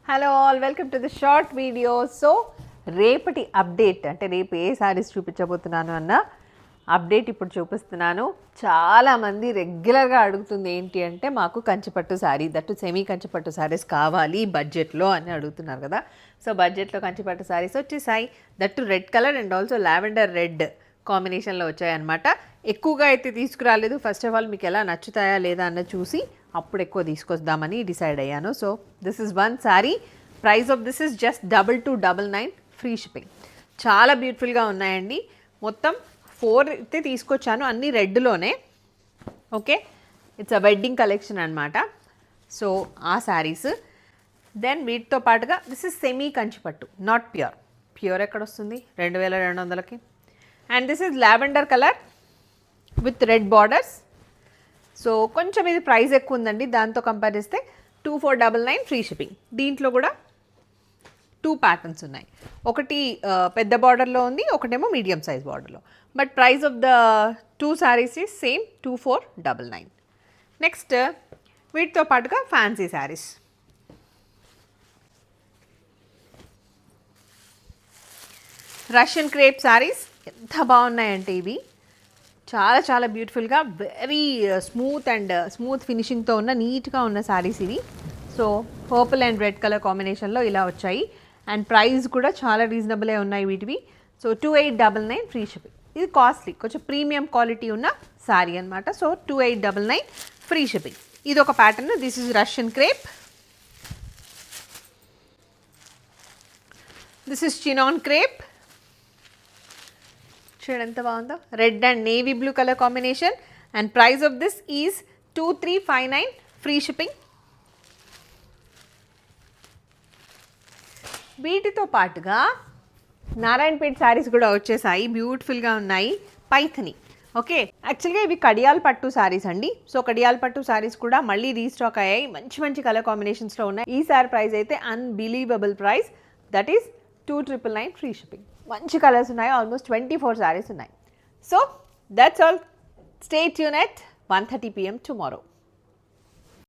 Hello all, welcome to the short video. So రేపటి update అంటే రేపు ఏ శారీస్ చూపించబోతున్నాను అన్న అప్డేట్ ఇప్పుడు చూపిస్తున్నాను. చాలామంది రెగ్యులర్గా అడుగుతుంది ఏంటి అంటే మాకు కంచిపట్టు శారీ, దట్టు సెమీ కంచిపట్టు శారీస్ కావాలి బడ్జెట్లో అని అడుగుతున్నారు కదా. సో బడ్జెట్లో కంచిపట్టు శారీస్ వచ్చేసాయి, that red colour and also lavender red కాంబినేషన్లో వచ్చాయన్నమాట. ఎక్కువగా అయితే తీసుకురాలేదు. ఫస్ట్ ఆఫ్ ఆల్ మీకు ఎలా నచ్చుతాయా లేదా అన్నది చూసి అప్పుడు ఎక్కువ తీసుకొద్దామని డిసైడ్ అయ్యాను. So this is one sari. Price of this is just 2299 free shipping. చాలా బ్యూటిఫుల్గా ఉన్నాయండి. మొత్తం 4 అయితే తీసుకొచ్చాను, అన్నీ రెడ్లోనే. Okay, it's a wedding collection అనమాట. సో ఆ శారీస్. దెన్ వీటితో పాటుగా దిస్ ఇస్ సెమీ కంచిపట్టు, నాట్ ప్యూర్. ప్యూర్ ఎక్కడ వస్తుంది 2200కి. And this is lavender colour with red borders. So కొంచెం ఇది ప్రైస్ ఎక్కువ ఉందండి, దాంతో కంపేర్ చేస్తే 2499 ఫ్రీ షిప్పింగ్. దీంట్లో కూడా 2 ప్యాటర్న్స్ ఉన్నాయి. ఒకటి పెద్ద బార్డర్లో ఉంది, ఒకటేమో మీడియం సైజ్ బార్డర్లో. But price of the 2 saris is same, 2499. Next వీటితో పాటుగా fancy saris. Russian crepe saris ఎంత బాగున్నాయంటే ఇవి చాలా చాలా బ్యూటిఫుల్గా, వెరీ స్మూత్ ఫినిషింగ్తో ఉన్న నీట్గా ఉన్న శారీస్ ఇవి. So purple and red colour కాంబినేషన్లో ఇలా వచ్చాయి. అండ్ ప్రైస్ కూడా చాలా రీజనబులే ఉన్నాయి వీటివి. So 2899 free shipping. ఇది కాస్ట్లీ, కొంచెం ప్రీమియం క్వాలిటీ ఉన్న శారీ అనమాట. So 2899 free shipping. ఇది ఒక pattern. This is Russian crepe. This is chinon crepe. చూడండి ఎంత బాగుందో, red and navy blue colour combination. And price of this is 2359 free shipping. వీటితో పాటుగా నారాయణపేట్ శారీస్ కూడా వచ్చేసాయి, బ్యూటిఫుల్గా ఉన్నాయి. పైథని. ఓకే, యాక్చువల్గా ఇవి కడియాల్ పట్టు శారీస్ అండి. సో కడియాల్ పట్టు శారీస్ కూడా మళ్ళీ రీస్టాక్ అయ్యాయి, మంచి మంచి కలర్ కాంబినేషన్స్లో ఉన్నాయి. ఈ శారీ ప్రైస్ అయితే unbelievable price, that is 2999 free shipping. మంచి కలర్స్ ఉన్నాయి, ఆల్మోస్ట్ 24 శారీస్ ఉన్నాయి. So that's all. Stay tune at 1:30 PM tomorrow.